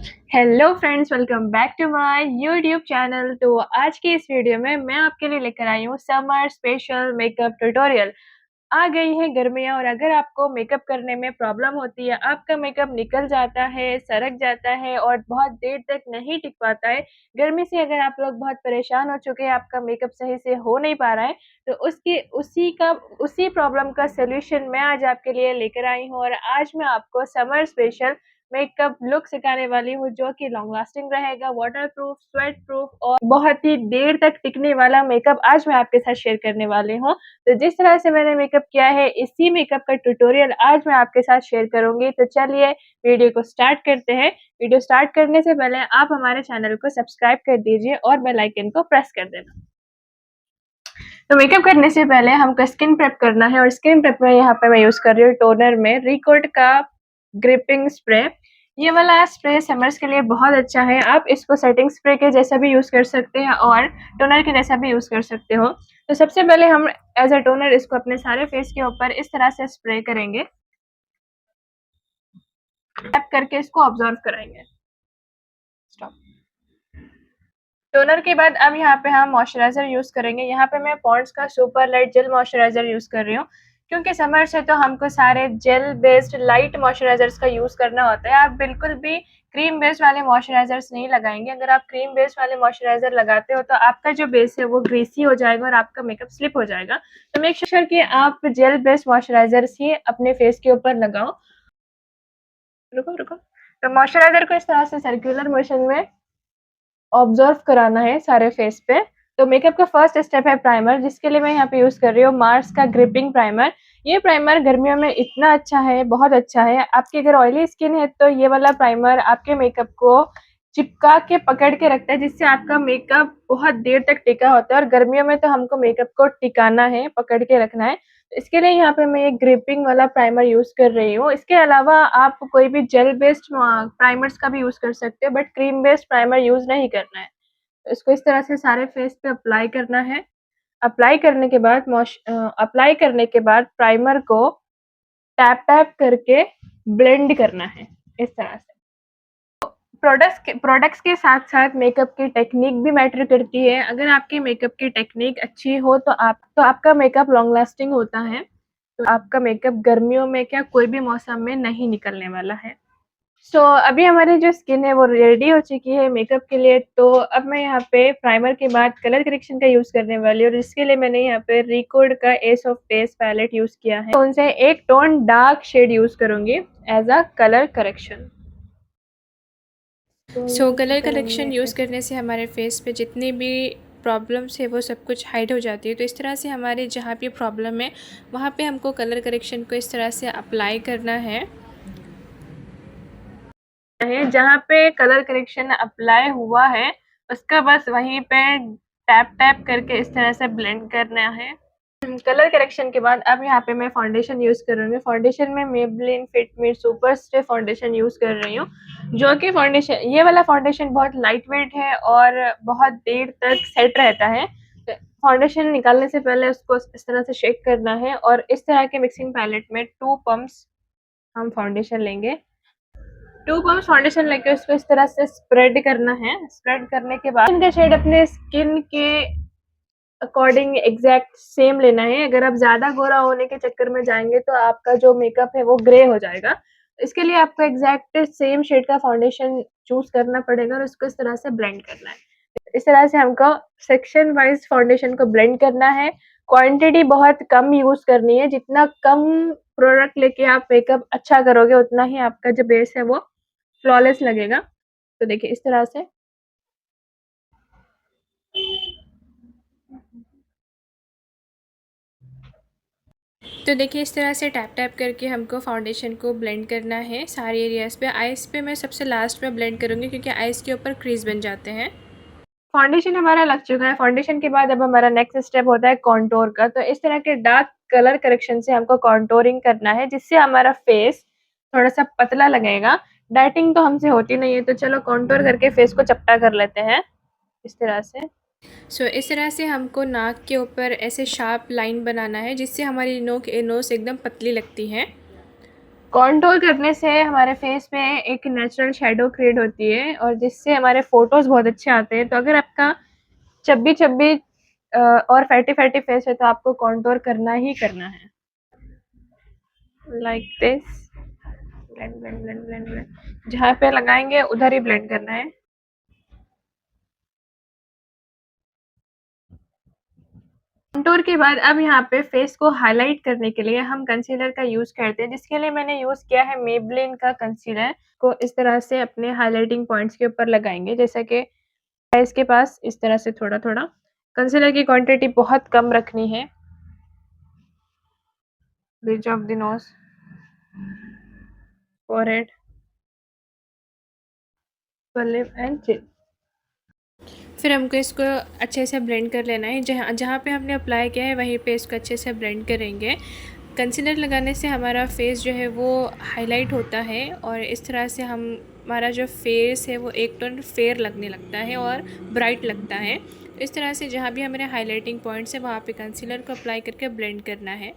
Hello friends, welcome back to my YouTube channel. तो आज की इस वीडियो में मैं आपके लिए लेकर आई हूँ समर स्पेशल मेकअप ट्यूटोरियल। आ गई है गर्मियाँ और अगर आपको मेकअप करने में प्रॉब्लम होती है, आपका मेकअप निकल जाता है, सरक जाता है और बहुत देर तक नहीं टिक पाता है, गर्मी से अगर आप लोग बहुत परेशान हो चुके हैं, आपका मेकअप सही से हो नहीं पा रहा है, तो उसी प्रॉब्लम का सॉल्यूशन मैं आज आपके लिए लेकर आई हूँ। और आज मैं आपको समर स्पेशल मेकअप लुक सिखाने वाली हूँ जो कि लॉन्ग लास्टिंग रहेगा, वाटरप्रूफ, स्वेट प्रूफ और बहुत ही देर तक टिकने वाला मेकअप आज मैं आपके साथ शेयर करने वाली हूँ। तो जिस तरह से मैंने मेकअप किया है, इसी मेकअप का ट्यूटोरियल आज मैं आपके साथ शेयर करूँगी। तो चलिए वीडियो को स्टार्ट करते हैं। वीडियो स्टार्ट करने से पहले आप हमारे चैनल को सब्सक्राइब कर दीजिए और बेल आइकन को प्रेस कर देना। तो मेकअप करने से पहले हमको स्किन प्रेप करना है और स्किन प्रेप में यहाँ पे मैं यूज़ कर रही हूँ टोनर में रिकोड का ग्रिपिंग स्प्रे। ये वाला स्प्रे समर्स के लिए बहुत अच्छा है। आप इसको सेटिंग स्प्रे के जैसा भी यूज़ कर सकते हैं और टोनर के जैसा भी यूज़ कर सकते हो। तो सबसे पहले हम एज़ अ टोनर इसको अपने सारे फेस के ऊपर इस तरह से स्प्रे करेंगे। टैप करके इसको ऑब्जर्व कराएंगे। स्टॉप। टोनर के बाद अब यहाँ पे हम मॉइस्चराइज़र यूज़ करेंगे। यहाँ पे मैं पॉन्ड्स का super light jail moisturiser use कर रही हूँ, क्योंकि समर से तो हमको सारे जेल बेस्ड लाइट मॉइस्चराइज़र्स का यूज़ करना होता है। आप बिल्कुल भी क्रीम बेस्ड वाले मॉइस्चराइज़र्स नहीं लगाएंगे। अगर आप क्रीम बेस्ड वाले मॉइस्चराइज़र लगाते हो तो आपका जो बेस है वो ग्रीसी हो जाएगा और आपका मेकअप स्लिप हो जाएगा। तो मेक श्योर कि आप जेल बेस्ड मॉइस्चराइज़र्स ही अपने फेस के ऊपर लगाओ। रुको। तो मॉइस्चराइज़र को इस तरह से सर्कुलर मोशन में ऑब्जर्व कराना है सारे फेस पे। तो मेकअप का फर्स्ट स्टेप है प्राइमर, जिसके लिए मैं यहाँ पे यूज़ कर रही हूँ मार्स का ग्रिपिंग प्राइमर। ये प्राइमर गर्मियों में इतना अच्छा है, बहुत अच्छा है। आपकी अगर ऑयली स्किन है तो ये वाला प्राइमर आपके मेकअप को चिपका के पकड़ के रखता है, जिससे आपका मेकअप बहुत देर तक टिका होता है। और गर्मियों में तो हमको मेकअप को टिकाना है, पकड़ के रखना है। तो इसके लिए यहाँ पे मैं एक ग्रिपिंग वाला प्राइमर यूज़ कर रही हूँ। इसके अलावा आप कोई भी जेल बेस्ड प्राइमर्स का भी यूज़ कर सकते हो, but cream based primer use नहीं करना है। तो इसको इस तरह से सारे फेस पे अप्लाई करना है। अप्लाई करने के बाद प्राइमर को टैप-टैप करके ब्लेंड करना है, इस तरह से। प्रोडक्ट्स के साथ-साथ मेकअप की टेक्निक भी मैटर करती है। अगर आपकी मेकअप की टेक्निक अच्छी हो तो आपका मेकअप लॉन्ग लास्टिंग होता है। तो आपका मेकअप गर्मियों में क्या कोई भी मौसम में नहीं निकलने वाला है। अभी हमारी जो स्किन है वो रेडी हो चुकी है मेकअप के लिए। तो अब मैं यहाँ पे प्राइमर के बाद कलर करेक्शन का यूज़ करने वाली हूँ और इसके लिए मैंने यहाँ पे रिकोड का S of base palette use किया है। तो उनसे एक टोन डार्क शेड यूज़ करूँगी as a colour correction. Colour correction use करने से हमारे फेस पे जितनी भी प्रॉब्लम्स है वो सब कुछ हाइड हो जाती है। तो इस तरह से हमारे जहाँ भी प्रॉब्लम है वहाँ पे हमको कलर करेक्शन को इस तरह से अप्लाई करना है। जहाँ पे कलर करेक्शन अप्लाई हुआ है उसका बस वहीं पे टैप टैप करके इस तरह से ब्लेंड करना है। कलर करेक्शन के बाद अब यहाँ पे मैं फाउंडेशन यूज़ करूँगी। फाउंडेशन में मेबलिन फिट मी सुपर स्टे फाउंडेशन यूज़ कर रही हूँ, जो कि फाउंडेशन ये वाला फाउंडेशन बहुत लाइट वेट है और बहुत देर तक सेट रहता है। तो फाउंडेशन निकालने से पहले उसको इस तरह से शेक करना है और इस तरह के मिक्सिंग पैलेट में 2 पम्प्स हम फाउंडेशन लेंगे। 2 पम्प्स फाउंडेशन लेके उसको इस तरह से स्प्रेड करना है। स्प्रेड करने के बाद इनका शेड अपने स्किन के अकॉर्डिंग एग्जैक्ट सेम लेना है। अगर आप ज़्यादा गोरा होने के चक्कर में जाएँगे तो आपका जो मेकअप है वो ग्रे हो जाएगा। इसके लिए आपको एग्जैक्ट सेम शेड का फाउंडेशन चूज़ करना पड़ेगा और उसको इस तरह से ब्लेंड करना है। इस तरह से हमको सेक्शन वाइज़ फाउंडेशन को ब्लेंड करना है। क्वांटिटी बहुत कम यूज़ करनी है। जितना कम प्रोडक्ट लेके आप मेकअप अच्छा करोगे उतना ही आपका जो बेस है वो फ्लॉलेस लगेगा। तो देखिए इस तरह से। तो देखिए इस तरह से टैप टैप करके हमको फाउंडेशन को ब्लेंड करना है सारे एरियाज़ पे। आइज़ पे मैं सबसे लास्ट में ब्लेंड करूँगी क्योंकि आइज़ के ऊपर क्रीज बन जाते हैं। फाउंडेशन हमारा लग चुका है। फाउंडेशन के बाद अब हमारा नेक्स्ट स्टेप होता है कॉन्टूर का। तो इस तरह के डार्क कलर करेक्शन से हमको कॉन्टूरिंग करना है, जिससे हमारा फेस थोड़ा-सा पतला लगेगा। डाइटिंग तो हमसे होती नहीं है, तो चलो कॉन्टूर करके फेस को चपटा कर लेते हैं, इस तरह से। इस तरह से हमको नाक के ऊपर ऐसे शार्प लाइन बनाना है जिससे हमारी नोज़ एकदम पतली लगती है। कॉन्टूर करने से हमारे फेस पे एक नेचुरल शैडो क्रिएट होती है और जिससे हमारे फोटोज बहुत अच्छे आते हैं। तो अगर आपका चब्बी चब्बी और फैटी फैटी फेस है तो आपको कॉन्टूर करना ही करना है। Like this, blend blend blend blend blend, जहाँ पे लगाएंगे उधर ही ब्लेंड करना है। कंटूर के बाद अब यहाँ पे फेस को हाईलाइट करने के लिए हम कंसीलर का यूज करते हैं, जिसके लिए मैंने यूज किया है मेबलिन का कंसीलर को इस तरह से अपने हाईलाइटिंग पॉइंट्स के ऊपर लगाएंगे, जैसा कि आइज के पास इस तरह से थोड़ा थोड़ा। कंसीलर की क्वांटिटी बहुत कम रखनी है। Bridge of the nose, forehead, lip and chin. फिर हमको इसको अच्छे से ब्लेंड कर लेना है। जहाँ जहाँ पे हमने अप्लाई किया है वहीं पे इसको अच्छे से ब्लेंड करेंगे। कंसीलर लगाने से हमारा फेस जो है वो हाईलाइट होता है और इस तरह से हमारा जो फेस है वो एक टोन फेयर लगने लगता है और ब्राइट लगता है। तो इस तरह से जहाँ भी हमारे हाईलाइटिंग पॉइंट्स है वहाँ पे कंसीलर को अप्लाई करके ब्लेंड करना है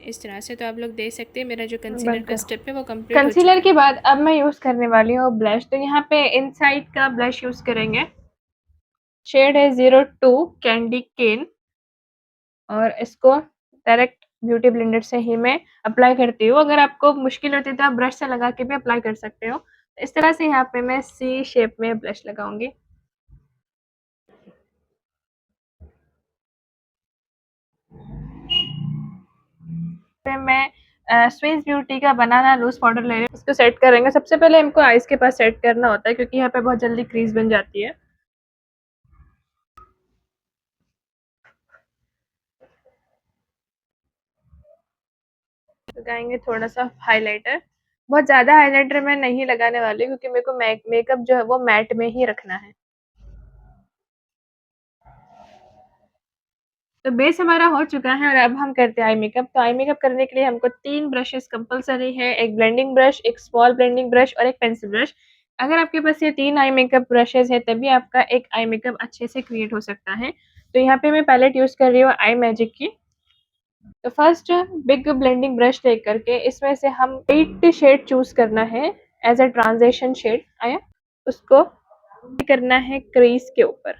इस तरह से। तो आप लोग देख सकते हैं मेरा जो कंसीलर का स्टेप है वो कंप्लीट हो चुका कंसीलर है। के बाद अब मैं यूज करने वाली हूँ ब्लश। तो यहाँ पे इनसाइड का ब्लश यूज करेंगे। शेड है 02 कैंडी केन और इसको डायरेक्ट ब्यूटी ब्लेंडर से ही मैं अप्लाई करती हूँ। अगर आपको मुश्किल होती है तो आप ब्रश से लगा के भी अप्लाई कर सकते हो। इस तरह से यहाँ पे मैं सी शेप में ब्लश लगाऊंगी। फिर मैं स्विस ब्यूटी का बनाना लूज पाउडर ले रही हूँ, इसको सेट करेंगे। सबसे पहले हमको आईज के पास सेट करना होता है क्योंकि यहाँ पे बहुत जल्दी क्रीज बन जाती है। लगाएंगे थोड़ा सा हाइलाइटर। बहुत ज्यादा हाइलाइटर मैं नहीं लगाने वाली क्योंकि मेरे को मेकअप जो है वो मैट में ही रखना है। तो बेस हमारा हो चुका है और अब हम करते हैं आई मेकअप। तो आई मेकअप करने के लिए हमको 3 ब्रशेस कंपलसरी है, एक ब्लेंडिंग ब्रश, एक स्मॉल ब्लेंडिंग ब्रश और एक पेंसिल ब्रश। अगर आपके पास ये 3 आई मेकअप ब्रशेस है तभी आपका एक आई मेकअप अच्छे से क्रिएट हो सकता है। तो यहाँ पे मैं पैलेट यूज कर रही हूँ आई मैजिक की। तो फर्स्ट बिग ब्लेंडिंग ब्रश लेकर के इसमें से हम 8 शेड चूज करना है एज अ ट्रांजिशन शेड आया, उसको करना है क्रीज के ऊपर।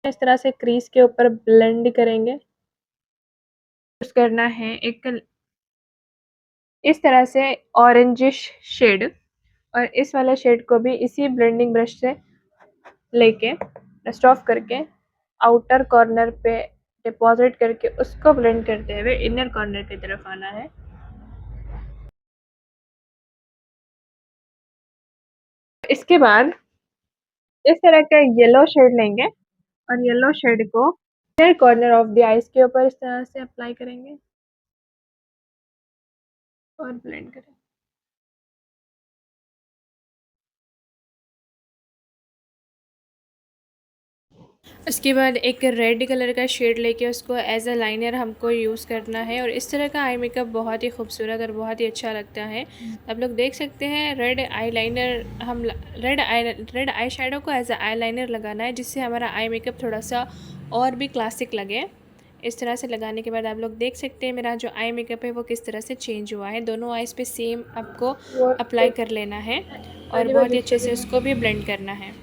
इस तरह से क्रीज के ऊपर ब्लेंड करेंगे। यूज करना है एक इस तरह से ऑरेंजिश शेड और इस वाले शेड को भी इसी ब्लेंडिंग ब्रश से लेके डस्ट ऑफ करके आउटर कॉर्नर पे डिपॉजिट करके उसको ब्लेंड करते हुए इनर कॉर्नर की तरफ आना है। इसके बाद इस तरह का येलो शेड लेंगे और येलो शेड को inner corner of the eyes के ऊपर इस तरह से अप्लाई करेंगे और ब्लेंड करेंगे। उसके बाद एक रेड कलर का शेड लेके उसको एज अ लाइनर हमको यूज़ करना है और इस तरह का आई मेकअप बहुत ही खूबसूरत और बहुत ही अच्छा लगता है। आप लोग देख सकते हैं रेड आई लाइनर हम रेड आई शेडो को एज अ आई लाइनर लगाना है जिससे हमारा आई मेकअप थोड़ा सा और भी क्लासिक लगे। इस तरह से लगाने के बाद आप लोग देख सकते हैं मेरा जो आई मेकअप है वो किस तरह से चेंज हुआ है। दोनों आइज़ पे सेम आपको अप्लाई कर लेना है और बहुत ही अच्छे से उसको भी ब्लेंड करना है।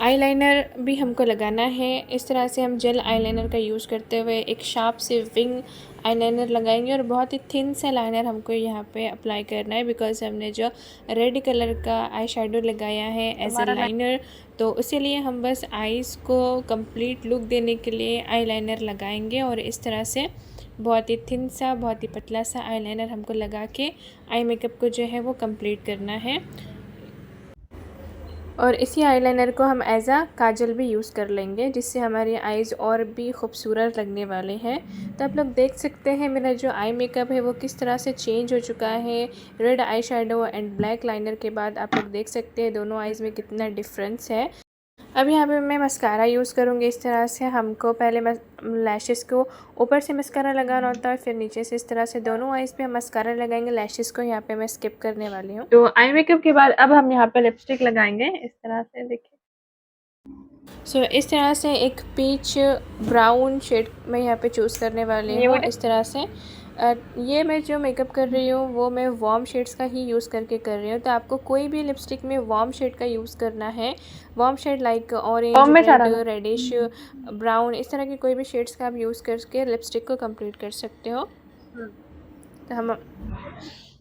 आईलाइनर भी हमको लगाना है। इस तरह से हम जेल आईलाइनर का यूज़ करते हुए एक शार्प से विंग आईलाइनर लगाएंगे और बहुत ही थिन सा लाइनर हमको यहाँ पे अप्लाई करना है बिकॉज हमने जो रेड कलर का आई शेडो लगाया है एज ए लाइनर, तो इसीलिए हम बस आईज़ को कंप्लीट लुक देने के लिए आईलाइनर लगाएंगे और इस तरह से बहुत ही थिन सा बहुत ही पतला सा आईलाइनर हमको लगा के आई मेकअप को जो है वो कंप्लीट करना है। और इसी आईलाइनर को हम एज आ काजल भी यूज़ कर लेंगे जिससे हमारी आईज़ और भी खूबसूरत लगने वाले हैं। तो आप लोग देख सकते हैं मेरा जो आई मेकअप है वो किस तरह से चेंज हो चुका है। Red eye shadow and black liner के बाद आप लोग देख सकते हैं दोनों आईज़ में कितना डिफरेंस है। अब यहाँ पे मैं मस्कारा यूज़ करूँगी। इस तरह से हमको पहले लैशेस को ऊपर से मस्कारा लगाना होता है, फिर नीचे से इस तरह से दोनों आईज़ पे हम मस्कारा लगाएंगे। लैशेस को यहाँ पे मैं स्किप करने वाली हूँ। तो आई मेकअप के बाद अब हम यहाँ पे लिपस्टिक लगाएंगे इस तरह से, देखिए। सो इस तरह से एक पीच ब्राउन शेड मैं यहाँ पे चूज़ करने वाली हूँ। न्यूड। इस तरह से ये मैं जो मेकअप कर रही हूँ वो मैं वार्म शेड्स का ही यूज़ करके कर रही हूँ। तो आपको कोई भी लिपस्टिक में वार्म शेड का यूज़ करना है। Warm shade like orange, form में रेड, सारा था। रेडिश, ब्राउन, इस तरह के कोई भी शेड्स का आप यूज़ करके लिपस्टिक को कंप्लीट कर सकते हो। तो हम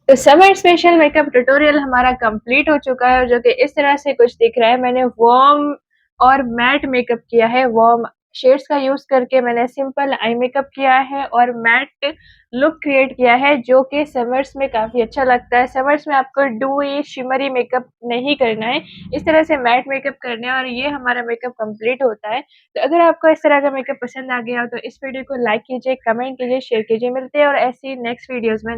तो समर स्पेशल मेकअप ट्यूटोरियल हमारा कंप्लीट हो चुका है, जो कि इस तरह से कुछ दिख रहा है। मैंने वार्म और मैट मेकअप किया है। वार्म शेड्स का यूज करके मैंने सिंपल आई मेकअप किया है और मैट लुक क्रिएट किया है, जो कि समर्स में काफी अच्छा लगता है। समर्स में आपको डूई शिमरी मेकअप नहीं करना है, इस तरह से मैट मेकअप करना है और ये हमारा मेकअप कंप्लीट होता है। तो अगर आपको इस तरह का मेकअप पसंद आ गया हो तो इस वीडियो को लाइक कीजिए, कमेंट कीजिए, शेयर कीजिए। मिलते हैं और ऐसी नेक्स्ट वीडियोस में।